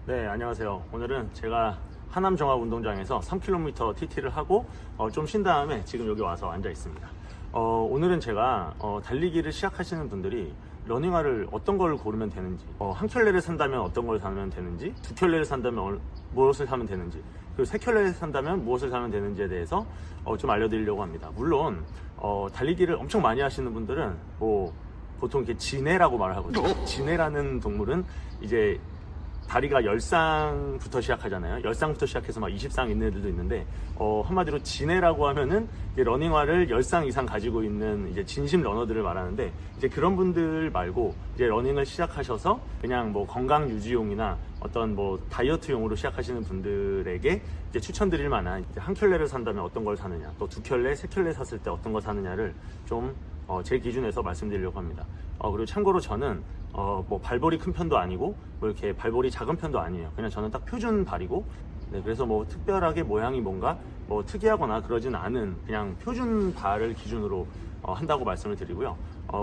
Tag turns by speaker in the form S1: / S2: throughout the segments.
S1: 네, 안녕하세요. 오늘은 제가 하남종합운동장에서 3km TT를 하고 좀 쉰 다음에 지금 여기 와서 앉아 있습니다. 오늘은 제가 달리기를 시작하시는 분들이 러닝화를 어떤 걸 고르면 되는지, 한 켤레를 산다면 어떤 걸 사면 되는지, 두 켤레를 산다면 무엇을 사면 되는지, 그리고 세 켤레를 산다면 무엇을 사면 되는지에 대해서 좀 알려드리려고 합니다. 물론 달리기를 엄청 많이 하시는 분들은 보통 이렇게 지네라고 말을 하거든요. 지네라는 동물은 이제 다리가 10쌍부터 시작하잖아요. 10쌍부터 시작해서 막 20쌍 있는 애들도 있는데, 한마디로 지네라고 하면은 이제 러닝화를 10쌍 이상 가지고 있는 이제 진심 러너들을 말하는데, 이제 그런 분들 말고 이제 러닝을 시작하셔서 그냥 건강 유지용이나 어떤 다이어트용으로 시작하시는 분들에게 이제 추천드릴 만한, 이제 한 켤레를 산다면 어떤 걸 사느냐, 또 두 켤레, 세 켤레 샀을 때 어떤 걸 사느냐를 좀 제 기준에서 말씀드리려고 합니다. 그리고 참고로 저는 발볼이 큰 편도 아니고 이렇게 발볼이 작은 편도 아니에요. 그냥 저는 딱 표준 발이고, 네, 그래서 특별하게 모양이 뭔가 특이하거나 그러진 않은 그냥 표준 발을 기준으로 한다고 말씀을 드리고요.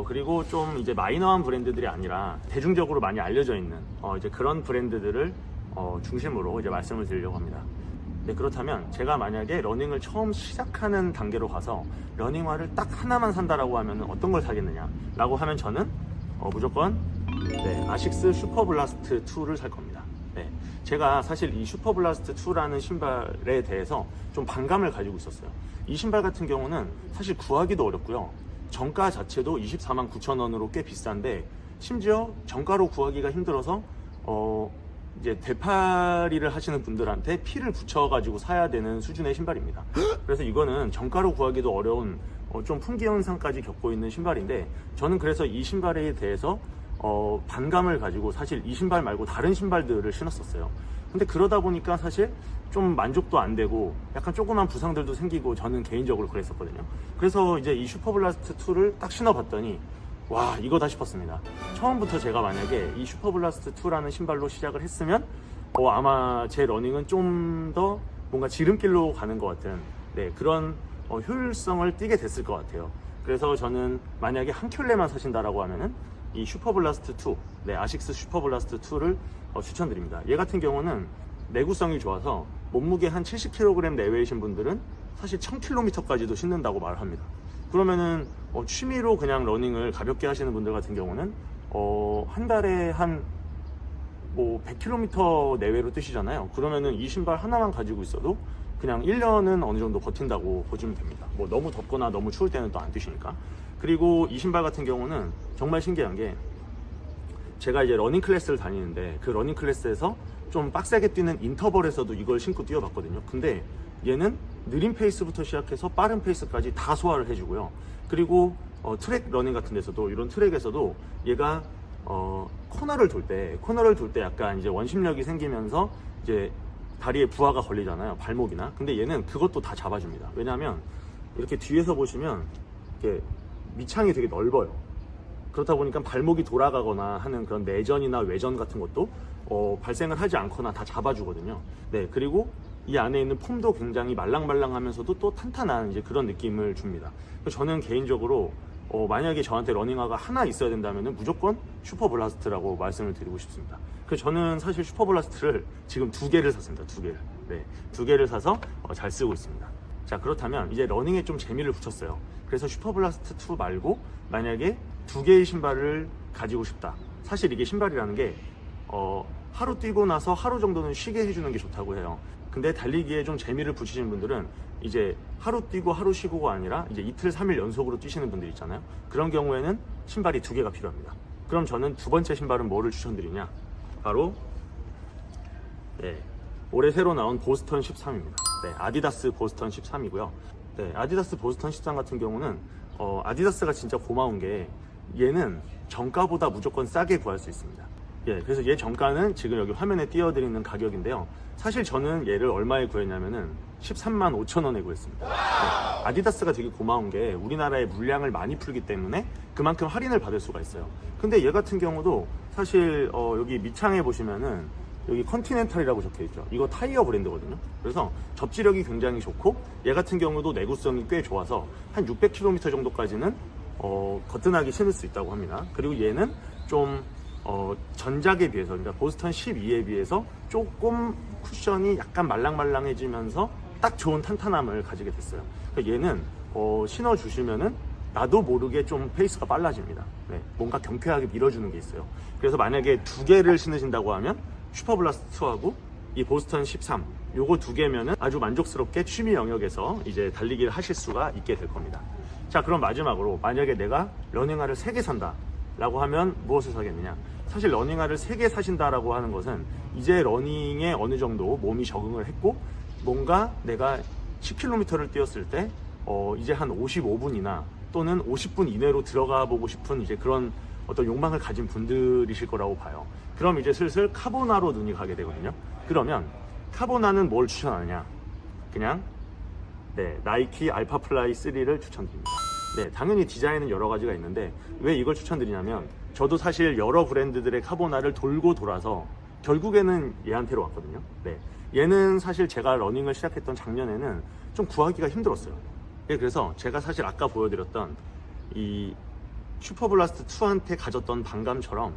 S1: 그리고 좀 이제 마이너한 브랜드들이 아니라 대중적으로 많이 알려져 있는 이제 그런 브랜드들을 중심으로 이제 말씀을 드리려고 합니다. 네, 그렇다면 제가 만약에 러닝을 처음 시작하는 단계로 가서 러닝화를 딱 하나만 산다라고 하면 어떤 걸 사겠느냐 라고 하면 저는 무조건 아식스 슈퍼블라스트 2를 살 겁니다. 네, 제가 사실 이 슈퍼블라스트 2라는 신발에 대해서 좀 반감을 가지고 있었어요. 이 신발 같은 경우는 사실 구하기도 어렵고요. 정가 자체도 24만 9천 원으로 꽤 비싼데, 심지어 정가로 구하기가 힘들어서 이제 되팔이를 하시는 분들한테 피를 붙여가지고 사야 되는 수준의 신발입니다. 그래서 이거는 정가로 구하기도 어려운 좀 품귀 현상까지 겪고 있는 신발인데, 저는 그래서 이 신발에 대해서 반감을 가지고 사실 이 신발 말고 다른 신발들을 신었었어요. 근데 그러다 보니까 사실 좀 만족도 안 되고 약간 조그만 부상들도 생기고, 저는 개인적으로 그랬었거든요. 그래서 이제 이 슈퍼블라스트 2를 딱 신어봤더니 와, 이거다 싶었습니다. 처음부터 제가 만약에 이 슈퍼블라스트 2라는 신발로 시작을 했으면 아마 제 러닝은 좀 더 뭔가 지름길로 가는 것 같은, 네, 그런 효율성을 띠게 됐을 것 같아요. 그래서 저는 만약에 한 켤레만 사신다라고 하면은 이 슈퍼블라스트 2, 네, 아식스 슈퍼블라스트 2를 추천드립니다. 얘 같은 경우는 내구성이 좋아서 몸무게 한 70kg 내외이신 분들은 사실 1000km까지도 신는다고 말합니다. 그러면은 취미로 그냥 러닝을 가볍게 하시는 분들 같은 경우는 한 달에 한 100km 내외로 뛰시잖아요. 그러면은 이 신발 하나만 가지고 있어도 그냥 1년은 어느 정도 버틴다고 보시면 됩니다. 너무 덥거나 너무 추울 때는 또 안 뛰시니까. 그리고 이 신발 같은 경우는 정말 신기한 게, 제가 이제 러닝 클래스를 다니는데 그 러닝 클래스에서 좀 빡세게 뛰는 인터벌에서도 이걸 신고 뛰어봤거든요. 근데 얘는 느린 페이스부터 시작해서 빠른 페이스까지 다 소화를 해주고요. 그리고 트랙 러닝 같은 데서도, 이런 트랙에서도 얘가 코너를 돌 때 약간 이제 원심력이 생기면서 이제 다리에 부하가 걸리잖아요, 발목이나. 근데 얘는 그것도 다 잡아줍니다. 왜냐하면 이렇게 뒤에서 보시면 이렇게 밑창이 되게 넓어요. 그렇다 보니까 발목이 돌아가거나 하는 그런 내전이나 외전 같은 것도 발생을 하지 않거나 다 잡아주거든요. 네, 그리고 이 안에 있는 폼도 굉장히 말랑말랑하면서도 또 탄탄한 이제 그런 느낌을 줍니다. 저는 개인적으로 만약에 저한테 러닝화가 하나 있어야 된다면 무조건 슈퍼블라스트라고 말씀을 드리고 싶습니다. 그래서 저는 사실 슈퍼블라스트를 지금 2개를 샀습니다. 2개를. 네, 2개를 사서 잘 쓰고 있습니다. 자, 그렇다면 이제 러닝에 좀 재미를 붙였어요. 그래서 슈퍼블라스트 2 말고 만약에 2개의 신발을 가지고 싶다. 사실 이게 신발이라는 게 하루 뛰고 나서 하루 정도는 쉬게 해주는 게 좋다고 해요. 근데 달리기에 좀 재미를 붙이시는 분들은 이제 하루 뛰고 하루 쉬고가 아니라 이제 이틀 3일 연속으로 뛰시는 분들 있잖아요. 그런 경우에는 신발이 2개가 필요합니다. 그럼 저는 두 번째 신발은 뭐를 추천드리냐, 바로 올해 새로 나온 보스턴 13입니다. 네, 아디다스 보스턴 13이고요. 네, 아디다스 보스턴 13 같은 경우는 아디다스가 진짜 고마운 게, 얘는 정가보다 무조건 싸게 구할 수 있습니다. 그래서 얘 정가는 지금 여기 화면에 띄워드리는 가격인데요. 사실 저는 얘를 얼마에 구했냐면은 13만 5천 원에 구했습니다. 네, 아디다스가 되게 고마운 게 우리나라에 물량을 많이 풀기 때문에 그만큼 할인을 받을 수가 있어요. 근데 얘 같은 경우도 사실 여기 밑창에 보시면은 여기 컨티넨탈이라고 적혀있죠. 이거 타이어 브랜드거든요. 그래서 접지력이 굉장히 좋고, 얘 같은 경우도 내구성이 꽤 좋아서 한 600km 정도까지는 거뜬하게 신을 수 있다고 합니다. 그리고 얘는 좀 전작에 비해서, 그러니까 보스턴 12에 비해서 조금 쿠션이 약간 말랑말랑해지면서 딱 좋은 탄탄함을 가지게 됐어요. 그러니까 얘는 신어주시면은 나도 모르게 좀 페이스가 빨라집니다. 네, 뭔가 경쾌하게 밀어주는 게 있어요. 그래서 만약에 두 개를 신으신다고 하면 슈퍼블라스트 2하고 이 보스턴 13 요거 두 개면은 아주 만족스럽게 취미 영역에서 이제 달리기를 하실 수가 있게 될 겁니다. 자, 그럼 마지막으로 만약에 내가 러닝화를 3개 산다 라고 하면 무엇을 사겠느냐. 사실 러닝화를 3개 사신다라고 하는 것은 이제 러닝에 어느 정도 몸이 적응을 했고 뭔가 내가 10km를 뛰었을 때 이제 한 55분이나 또는 50분 이내로 들어가 보고 싶은 이제 그런 어떤 욕망을 가진 분들이실 거라고 봐요. 그럼 이제 슬슬 카보나로 눈이 가게 되거든요. 그러면 카보나는 뭘 추천하느냐? 그냥 나이키 알파플라이 3를 추천드립니다. 네, 당연히 디자인은 여러 가지가 있는데 왜 이걸 추천드리냐면 저도 사실 여러 브랜드들의 카보나를 돌고 돌아서 결국에는 얘한테로 왔거든요. 네, 얘는 사실 제가 러닝을 시작했던 작년에는 좀 구하기가 힘들었어요. 네, 그래서 제가 사실 아까 보여드렸던 이 슈퍼블라스트 2한테 가졌던 반감처럼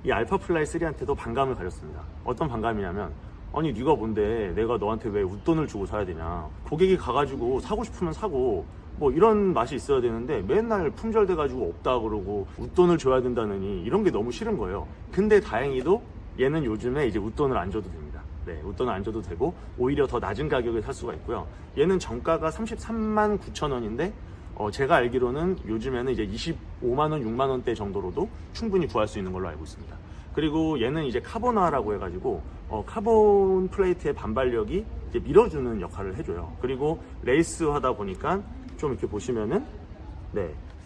S1: 이 알파플라이 3한테도 반감을 가졌습니다. 어떤 반감이냐면 아니 네가 뭔데 내가 너한테 왜 웃돈을 주고 사야 되냐, 고객이 가가지고 사고 싶으면 사고 뭐 이런 맛이 있어야 되는데 맨날 품절돼 가지고 없다 그러고 웃돈을 줘야 된다느니 이런 게 너무 싫은 거예요. 근데 다행히도 얘는 요즘에 이제 웃돈을 안 줘도 됩니다. 네, 웃돈을 안 줘도 되고 오히려 더 낮은 가격에 살 수가 있고요. 얘는 정가가 33만 9천 원인데 제가 알기로는 요즘에는 이제 25만 원, 6만 원대 정도로도 충분히 구할 수 있는 걸로 알고 있습니다. 그리고 얘는 이제 카보나라고 해가지고 카본 플레이트의 반발력이 이제 밀어주는 역할을 해줘요. 그리고 레이스 하다 보니까 좀 이렇게 보시면은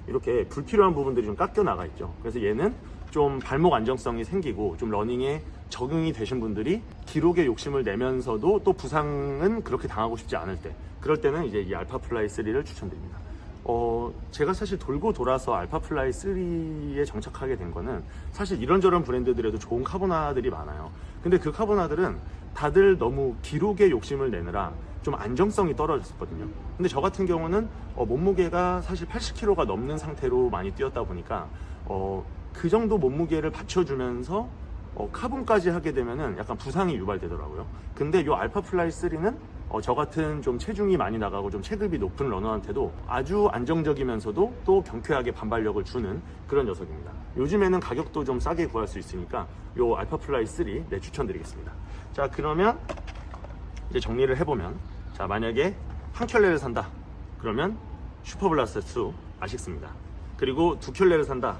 S1: 이렇게 불필요한 부분들이 좀 깎여 나가 있죠. 그래서 얘는 좀 발목 안정성이 생기고 좀 러닝에 적응이 되신 분들이 기록에 욕심을 내면서도 또 부상은 그렇게 당하고 싶지 않을 때, 그럴 때는 이제 이 알파플라이 3를 추천드립니다. 제가 사실 돌고 돌아서 알파플라이 3에 정착하게 된 거는 사실 이런저런 브랜드들에도 좋은 카보나들이 많아요. 근데 그 카보나들은 다들 너무 기록에 욕심을 내느라 좀 안정성이 떨어졌었거든요. 근데 저 같은 경우는 몸무게가 사실 80kg가 넘는 상태로 많이 뛰었다 보니까 그 정도 몸무게를 받쳐주면서 카본까지 하게 되면은 약간 부상이 유발되더라고요. 근데 이 알파플라이 3는 저 같은 좀 체중이 많이 나가고 좀 체급이 높은 러너한테도 아주 안정적이면서도 또 경쾌하게 반발력을 주는 그런 녀석입니다. 요즘에는 가격도 좀 싸게 구할 수 있으니까 이 알파플라이 3 추천드리겠습니다. 자, 그러면 이제 정리를 해보면, 자, 만약에 한 켤레를 산다 그러면 슈퍼블라스트 2 아식스입니다. 그리고 두 켤레를 산다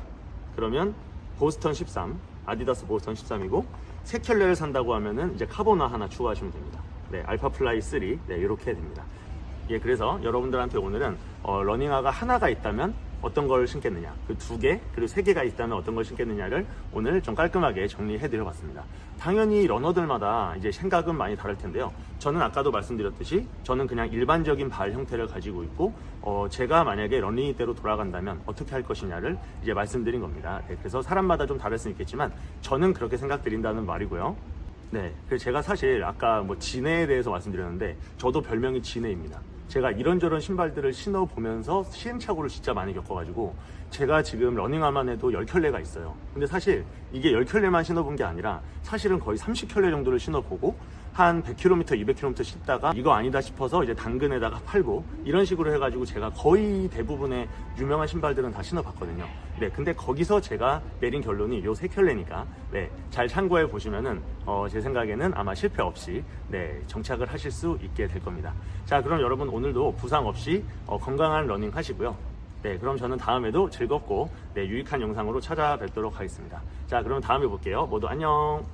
S1: 그러면 보스턴 13 아디다스 보스턴 13이고, 세 켤레를 산다고 하면은 이제 카보나 하나 추가하시면 됩니다. 네, 알파플라이 3 이렇게 됩니다. 예, 그래서 여러분들한테 오늘은 러닝화가 하나가 있다면 어떤 걸 신겠느냐, 그 두 개 그리고 세 개가 있다면 어떤 걸 신겠느냐를 오늘 좀 깔끔하게 정리해 드려 봤습니다. 당연히 러너들마다 이제 생각은 많이 다를 텐데요. 저는 아까도 말씀드렸듯이 저는 그냥 일반적인 발 형태를 가지고 있고 제가 만약에 러닝대로 돌아간다면 어떻게 할 것이냐를 이제 말씀드린 겁니다. 네, 그래서 사람마다 좀 다를 수 있겠지만 저는 그렇게 생각드린다는 말이고요. 네, 그래서 제가 사실 아까 뭐 진해에 대해서 말씀드렸는데 저도 별명이 진해입니다. 제가 이런저런 신발들을 신어보면서 시행착오를 진짜 많이 겪어가지고 제가 지금 러닝화만 해도 10켤레가 있어요. 근데 사실 이게 10켤레만 신어본 게 아니라 사실은 거의 30켤레 정도를 신어보고 한 100km, 200km 신다가 이거 아니다 싶어서 이제 당근에다가 팔고 이런 식으로 해가지고 제가 거의 대부분의 유명한 신발들은 다 신어봤거든요. 네, 근데 거기서 제가 내린 결론이 요 3켤레니까 네, 잘 참고해 보시면은 제 생각에는 아마 실패 없이 네, 정착을 하실 수 있게 될 겁니다. 자, 그럼 여러분 오늘도 부상 없이 건강한 러닝 하시고요. 네, 그럼 저는 다음에도 즐겁고 네, 유익한 영상으로 찾아뵙도록 하겠습니다. 자, 그럼 다음에 볼게요. 모두 안녕.